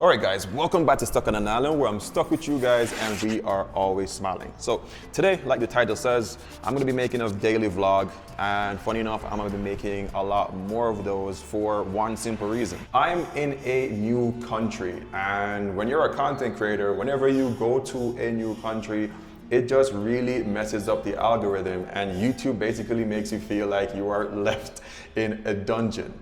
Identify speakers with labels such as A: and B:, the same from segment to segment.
A: Alright guys, welcome back to Stuck on an Island, where I'm stuck with you guys and we are always smiling. So today, like the title says, I'm going to be making a daily vlog, and funny enough, I'm going to be making a lot more of those for one simple reason. I'm in a new country, and when you're a content creator, whenever you go to a new country, it just really messes up the algorithm, and YouTube basically makes you feel like you are left in a dungeon.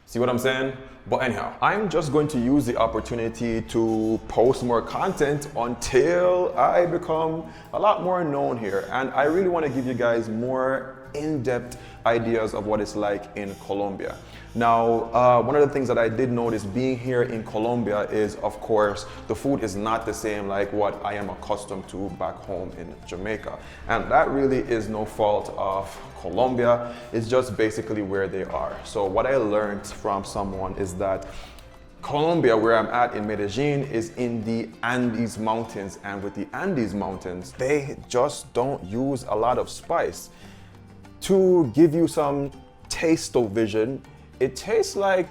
A: See what I'm saying? But anyhow, I'm just going to use the opportunity to post more content until I become a lot more known here. And I really want to give you guys more in-depth ideas of what it's like in Colombia. Now, one of the things that I did notice being here in Colombia is, of course, the food is not the same like what I am accustomed to back home in Jamaica. And that really is no fault of Colombia, it's just basically where they are. So what I learned from someone is that Colombia, where I'm at in Medellin, is in the Andes Mountains, and with the Andes Mountains, they just don't use a lot of spice. To give you some taste-o-vision, it tastes like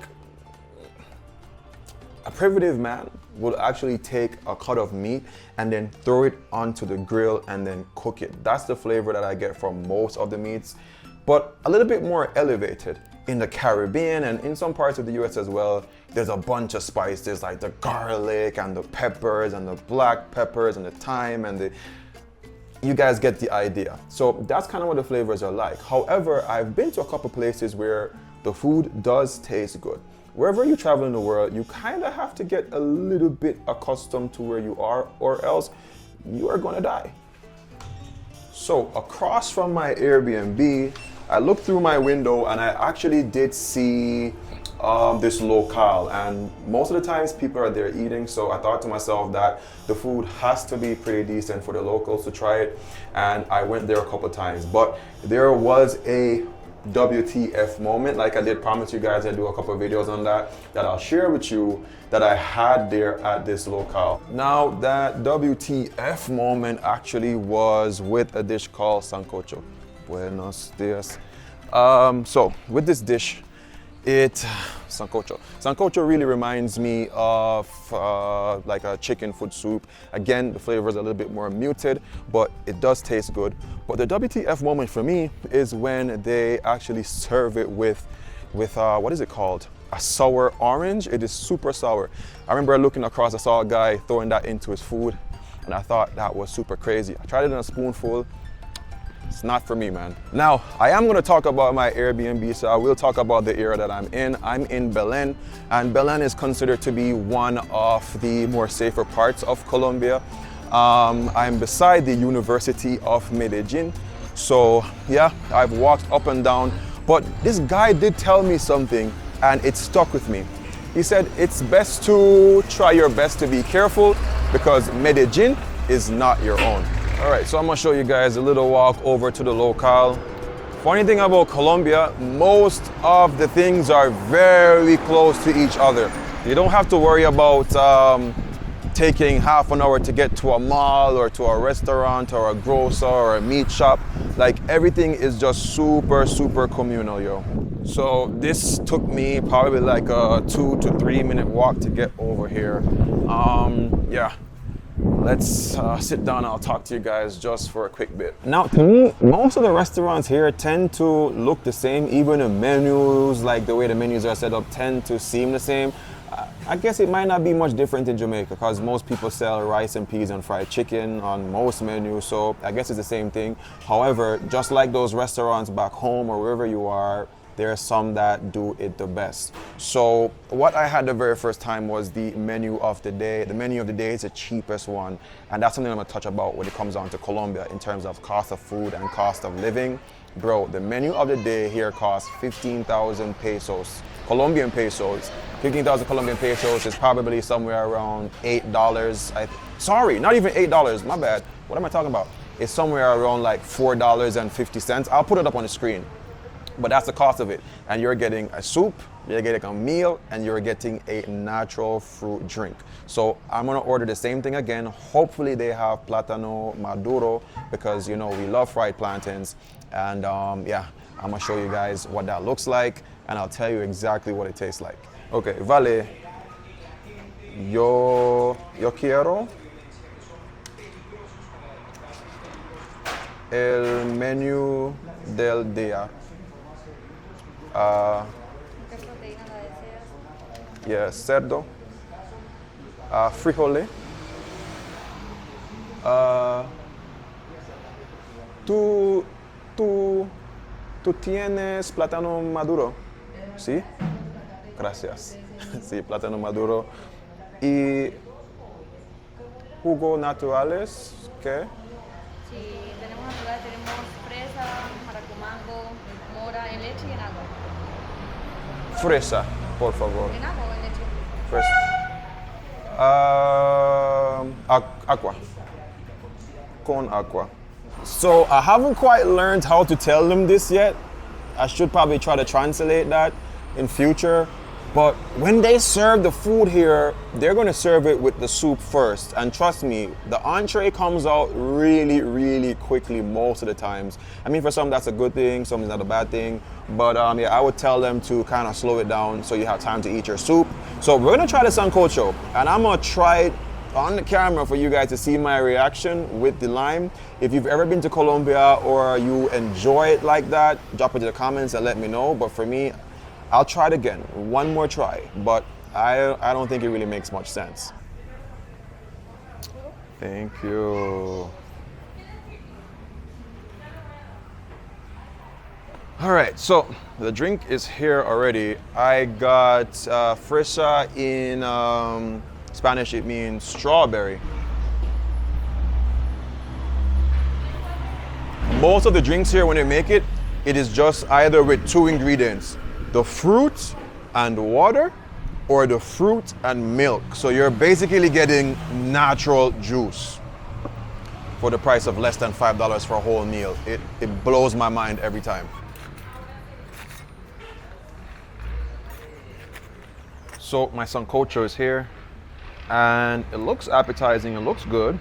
A: a primitive man will actually take a cut of meat and then throw it onto the grill and then cook it. That's the flavor that I get from most of the meats, but a little bit more elevated. In the Caribbean and in some parts of the US as well, there's a bunch of spice. There's like the garlic and the peppers and the black peppers and the thyme and you guys get the idea. So that's kind of what the flavors are like. However, I've been to a couple places where the food does taste good. Wherever you travel in the world, you kind of have to get a little bit accustomed to where you are, or else you are gonna die. So across from my Airbnb, I looked through my window and I actually did see this locale, and most of the times people are there eating, so I thought to myself that the food has to be pretty decent for the locals to try it, and I went there a couple times. But there was a WTF moment, like I did promise you guys I'd do a couple of videos on that I'll share with you, that I had there at this locale. Now that WTF moment actually was with a dish called sancocho. Buenos dias. So with this dish, sancocho really reminds me of like a chicken foot soup. Again, the flavor is a little bit more muted, but it does taste good. But the WTF moment for me is when they actually serve it with what is it called? A sour orange. It is super sour. I remember looking across, I saw a guy throwing that into his food, and I thought that was super crazy. I tried it in a spoonful. It's not for me, man. Now, I am gonna talk about my Airbnb, so I will talk about the area that I'm in. I'm in Belen, and Belen is considered to be one of the more safer parts of Colombia. I'm beside the University of Medellin, so yeah, I've walked up and down, but this guy did tell me something, and it stuck with me. He said, it's best to try your best to be careful, because Medellin is not your own. All right, so I'm gonna show you guys a little walk over to the locale. Funny thing about Colombia, most of the things are very close to each other. You don't have to worry about taking half an hour to get to a mall or to a restaurant or a grocer or a meat shop. Like, everything is just super, super communal, yo. So this took me probably like a 2 to 3 minute walk to get over here. Yeah. Let's sit down and I'll talk to you guys just for a quick bit. Now, to me, most of the restaurants here tend to look the same. Even the menus, like the way the menus are set up, tend to seem the same. I guess it might not be much different in Jamaica, because most people sell rice and peas and fried chicken on most menus, so I guess it's the same thing. However, just like those restaurants back home or wherever you are, there are some that do it the best. So what I had the very first time was the menu of the day. The menu of the day is the cheapest one, and that's something I'm gonna touch about when it comes down to Colombia in terms of cost of food and cost of living. Bro, the menu of the day here costs 15,000 pesos, Colombian pesos. 15,000 Colombian pesos is probably somewhere around $8. Sorry, not even $8, my bad. What am I talking about? It's somewhere around like $4.50. I'll put it up on the screen. But that's the cost of it. And you're getting a soup, you're getting a meal, and you're getting a natural fruit drink. So I'm gonna order the same thing again. Hopefully they have plátano maduro, because you know we love fried plantains. And yeah, I'm gonna show you guys what that looks like, and I'll tell you exactly what it tastes like. Okay, vale Yo quiero el menú del día.
B: ¿Qué proteína la deseas?
A: Yeah, cerdo, frijoles. ¿Tú, tú, tú tienes plátano maduro? ¿Sí? Gracias. Sí, plátano maduro. ¿Y jugos naturales? ¿Qué?
B: Sí, tenemos natural, tenemos fresa, maracumango, mora, en leche y en agua.
A: Fresa, por favor.
B: ¿En agua o en leche?
A: Fresa. Aqua. Con aqua. So I haven't quite learned how to tell them this yet. I should probably try to translate that in future. But when they serve the food here, they're going to serve it with the soup first. And trust me, the entree comes out really, really quickly most of the times. I mean, for some that's a good thing, some is not a bad thing. But yeah, I would tell them to kind of slow it down so you have time to eat your soup. So we're going to try the sancocho, and I'm going to try it on the camera for you guys to see my reaction with the lime. If you've ever been to Colombia or you enjoy it like that, drop it in the comments and let me know. But for me, I'll try it again, one more try, but I don't think it really makes much sense. Thank you. All right, so the drink is here already. I got fresa in Spanish, it means strawberry. Most of the drinks here, when they make it, it is just either with two ingredients, the fruit and water, or the fruit and milk. So you're basically getting natural juice for the price of less than $5 for a whole meal. It blows my mind every time. So my sancocho is here, and it looks appetizing, it looks good.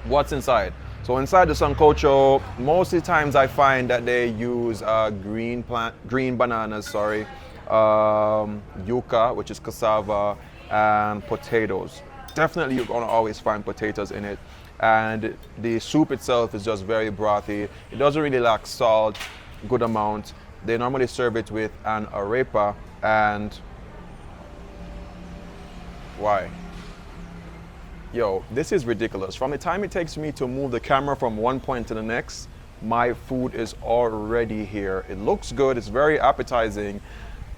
A: What's inside? So inside the sancocho, most of the times I find that they use green bananas, yuca, which is cassava, and potatoes. Definitely you're gonna always find potatoes in it. And the soup itself is just very brothy. It doesn't really lack salt, good amount. They normally serve it with an arepa, and why? Yo, this is ridiculous. From the time it takes me to move the camera from one point to the next, my food is already here. It looks good, it's very appetizing.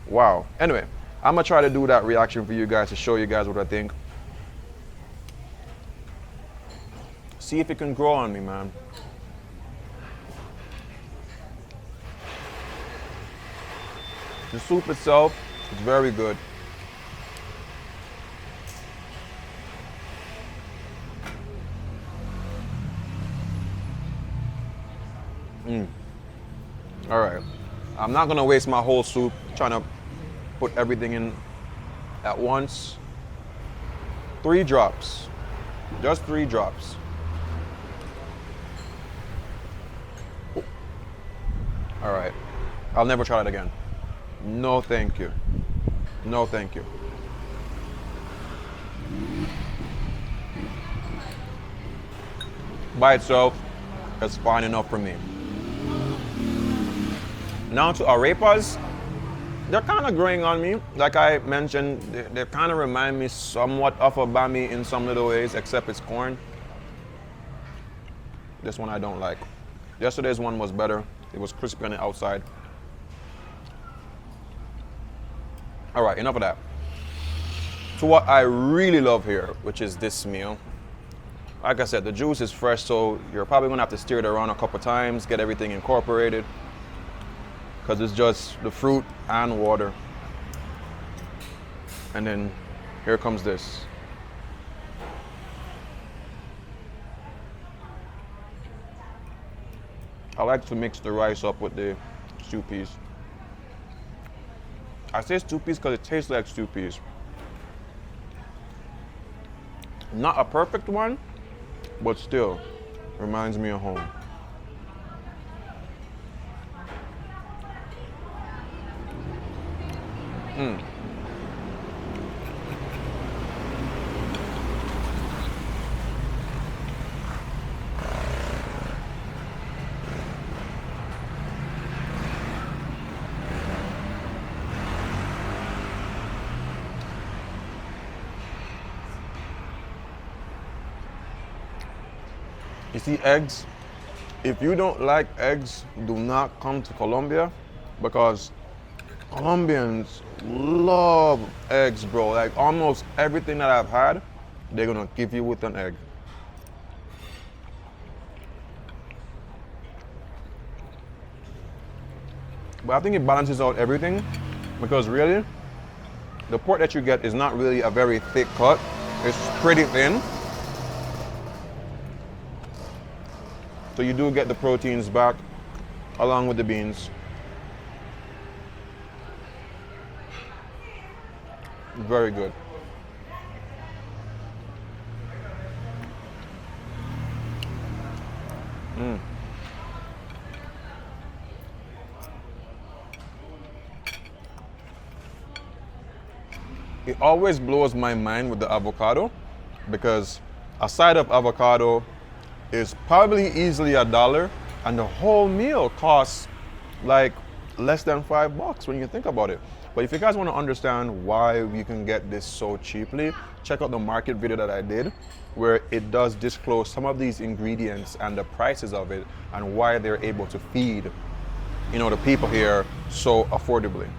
A: Wow. Anyway, I'm gonna try to do that reaction for you guys to show you guys what I think. See if it can grow on me, man. The soup itself is very good. All right, I'm not gonna waste my whole soup trying to put everything in at once. 3 drops, just 3 drops. All right, I'll never try it again. No, thank you. No, thank you. By itself, it's fine enough for me. Now to arepas, they're kind of growing on me. Like I mentioned, they kind of remind me somewhat of a bami in some little ways, except it's corn. This one I don't like. Yesterday's one was better. It was crispy on the outside. All right, enough of that. To what I really love here, which is this meal. Like I said, the juice is fresh, so you're probably gonna have to stir it around a couple times, get everything incorporated, because it's just the fruit and water. And then here comes this. I like to mix the rice up with the stew peas. I say stew peas because it tastes like stew peas. Not a perfect one, but still reminds me of home. You see eggs? If you don't like eggs, do not come to Colombia because Colombians love eggs, bro. Like almost everything that I've had, they're gonna give you with an egg. But I think it balances out everything because really, the pork that you get is not really a very thick cut. It's pretty thin. So you do get the proteins back along with the beans. Very good. It always blows my mind with the avocado because a side of avocado is probably easily $1 and the whole meal costs like less than $5 when you think about it. But if you guys want to understand why we can get this so cheaply, check out the market video that I did where it does disclose some of these ingredients and the prices of it and why they're able to feed, the people here so affordably.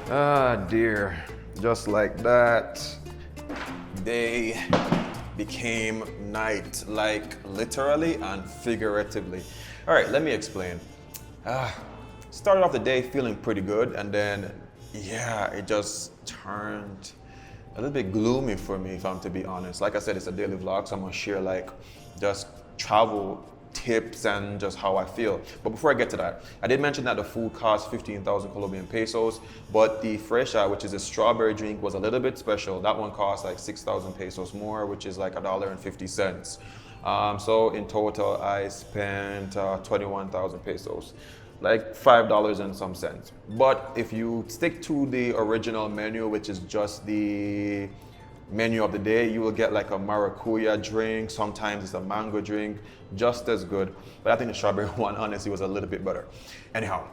A: Ah, dear. Just like that, day became night, like literally and figuratively. All right, let me explain. Started off the day feeling pretty good, and then, it just turned a little bit gloomy for me, if I'm to be honest. Like I said, it's a daily vlog, so I'm gonna share like just travel tips and just how I feel. But before I get to that, I did mention that the food cost 15,000 Colombian pesos, but the fresha, which is a strawberry drink, was a little bit special. That one cost like 6,000 pesos more, which is like $1.50. So in total, I spent 21,000 pesos, like $5 and some cents. But if you stick to the original menu, which is just the menu of the day, you will get like a maracuya drink, sometimes it's a mango drink, just as good. But I think the strawberry one honestly was a little bit better. Anyhow,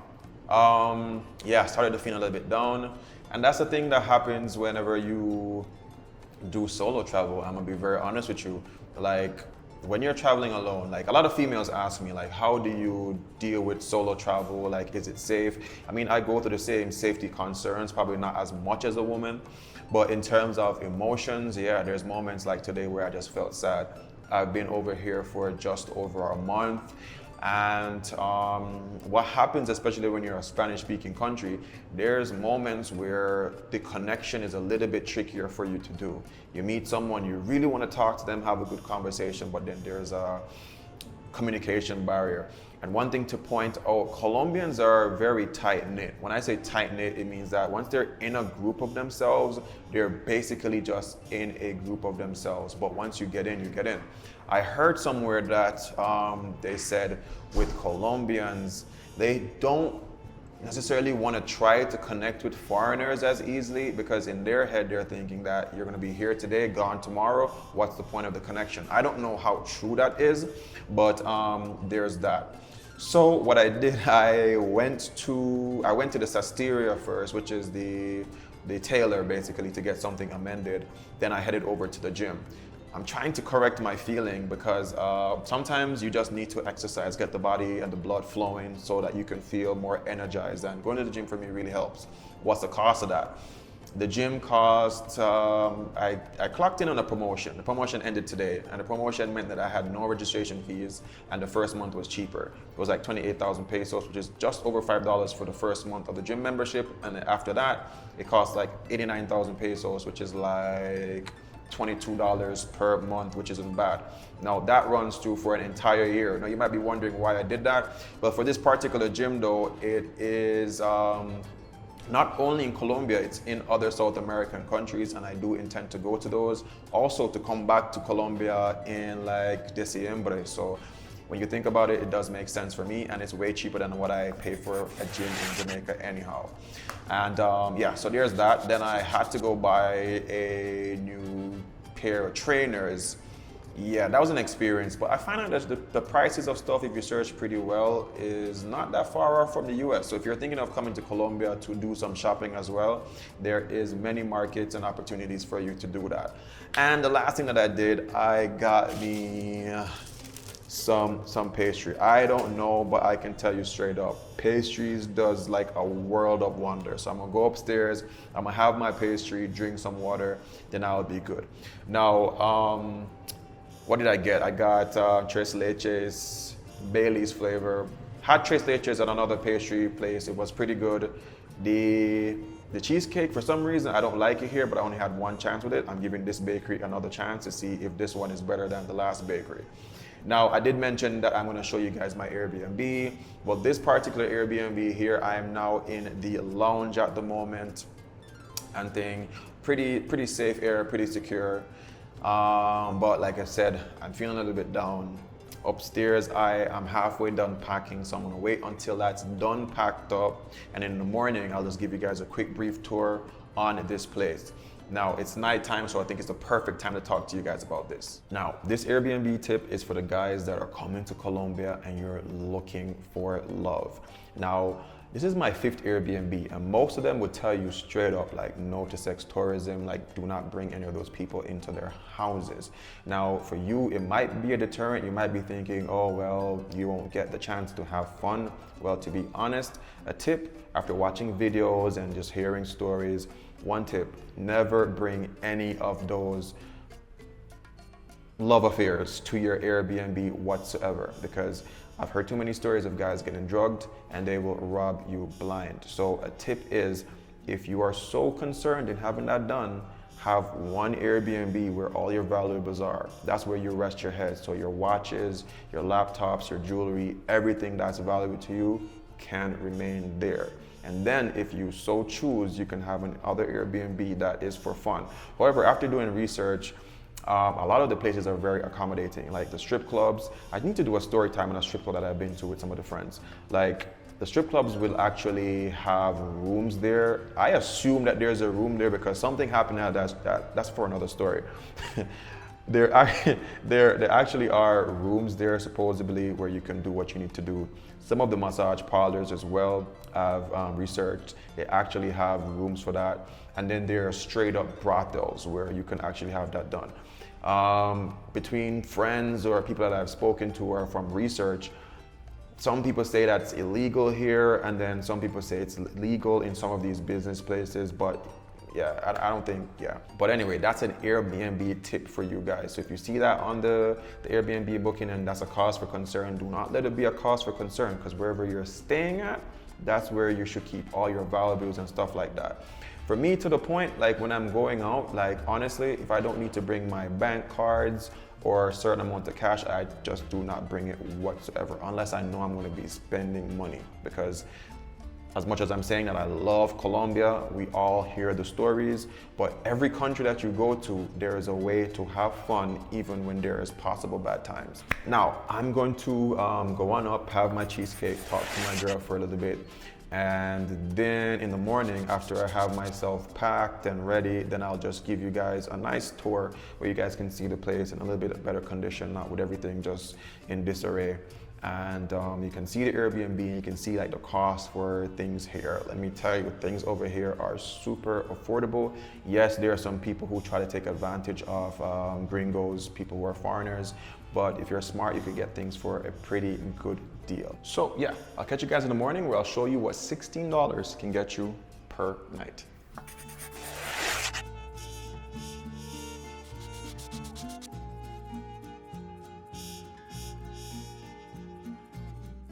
A: started to feel a little bit down. And that's the thing that happens whenever you do solo travel. I'm gonna be very honest with you. Like when you're traveling alone, like a lot of females ask me like, how do you deal with solo travel? Like, is it safe? I mean, I go through the same safety concerns, probably not as much as a woman. But in terms of emotions, there's moments like today where I just felt sad. I've been over here for just over a month. And what happens, especially when you're a Spanish-speaking country, there's moments where the connection is a little bit trickier for you to do. You meet someone, you really want to talk to them, have a good conversation, but then there's a communication barrier. And one thing to point out, Colombians are very tight-knit. When I say tight-knit, it means that once they're in a group of themselves, they're basically just in a group of themselves. But once you get in, you get in. I heard somewhere that they said with Colombians, they don't necessarily want to try to connect with foreigners as easily because in their head, they're thinking that you're going to be here today, gone tomorrow. What's the point of the connection? I don't know how true that is, but there's that. So what I did, I went to the Sasteria first, which is the tailor basically, to get something amended. Then I headed over to the gym. I'm trying to correct my feeling because sometimes you just need to exercise, get the body and the blood flowing so that you can feel more energized. And going to the gym for me really helps. What's the cost of that? The gym cost, I clocked in on a promotion. The promotion ended today, and the promotion meant that I had no registration fees, and the first month was cheaper. It was like 28,000 pesos, which is just over $5 for the first month of the gym membership, and then after that, it cost like 89,000 pesos, which is like $22 per month, which isn't bad. Now that runs through for an entire year. Now you might be wondering why I did that, but for this particular gym though, it is not only in Colombia, it's in other South American countries, and I do intend to go to those. Also to come back to Colombia in like December. So when you think about it, it does make sense for me, and it's way cheaper than what I pay for a gym in Jamaica anyhow. And yeah, so there's that. Then I had to go buy a new pair of trainers. Yeah, that was an experience, but I find out that the prices of stuff, if you search pretty well, is not that far off from the US. So if you're thinking of coming to Colombia to do some shopping as well, there is many markets and opportunities for you to do that. And the last thing that I did, I got me some pastry. I don't know, but I can tell you straight up, pastries does like a world of wonder. So I'm gonna go upstairs, I'm gonna have my pastry, drink some water, then I'll be good. Now, what did I get? I got tres leches, Bailey's flavor. Had tres leches at another pastry place. It was pretty good. The cheesecake, for some reason, I don't like it here, but I only had one chance with it. I'm giving this bakery another chance to see if this one is better than the last bakery. Now, I did mention that I'm gonna show you guys my Airbnb. Well, this particular Airbnb here, I am now in the lounge at the moment and thing. Pretty safe area, pretty secure. But like I said, I'm feeling a little bit down. Upstairs, I am halfway done packing, so I'm gonna wait until that's done packed up. And in the morning, I'll just give you guys a quick brief tour on this place. Now, it's nighttime, so I think it's the perfect time to talk to you guys about this. Now, this Airbnb tip is for the guys that are coming to Colombia and you're looking for love. Now, this is my 5th Airbnb, and most of them would tell you straight up, like, no to sex tourism, like, do not bring any of those people into their houses. Now, for you, it might be a deterrent. You might be thinking, oh, well, you won't get the chance to have fun. Well, to be honest, a tip, after watching videos and just hearing stories, one tip, never bring any of those love affairs to your Airbnb whatsoever, because I've heard too many stories of guys getting drugged and they will rob you blind. So a tip is, if you are so concerned in having that done, have one Airbnb where all your valuables are. That's where you rest your head. So your watches, your laptops, your jewelry, everything that's valuable to you can remain there. And then if you so choose, you can have another Airbnb that is for fun. However, after doing research, a lot of the places are very accommodating, like the strip clubs. I need to do a story time on a strip club that I've been to with some of the friends. Like, the strip clubs will actually have rooms there. I assume that there's a room there because something happened now that's for another story. There actually are rooms there supposedly where you can do what you need to do. Some of the massage parlors as well, I've researched, they actually have rooms for that. And then there are straight up brothels where you can actually have that done. Between friends or people that I've spoken to or from research, some people say that's illegal here, and then some people say it's legal in some of these business places, but yeah, I don't think, yeah. But anyway, that's an Airbnb tip for you guys. So if you see that on the Airbnb booking and that's a cause for concern, do not let it be a cause for concern, because wherever you're staying at, that's where you should keep all your valuables and stuff like that. For me, to the point, like when I'm going out, like honestly, if I don't need to bring my bank cards or a certain amount of cash, I just do not bring it whatsoever, unless I know I'm gonna be spending money. Because as much as I'm saying that I love Colombia, we all hear the stories, but every country that you go to, there is a way to have fun even when there is possible bad times. Now, I'm going to go on up, have my cheesecake, talk to my girl for a little bit, and then in the morning, after I have myself packed and ready, then I'll just give you guys a nice tour where you guys can see the place in a little bit better condition, not with everything just in disarray. And you can see the Airbnb, you can see like the cost for things here. Let me tell you, things over here are super affordable. Yes, there are some people who try to take advantage of gringos, people who are foreigners, but if you're smart, you can get things for a pretty good deal. So yeah, I'll catch you guys in the morning where I'll show you what $16 can get you per night.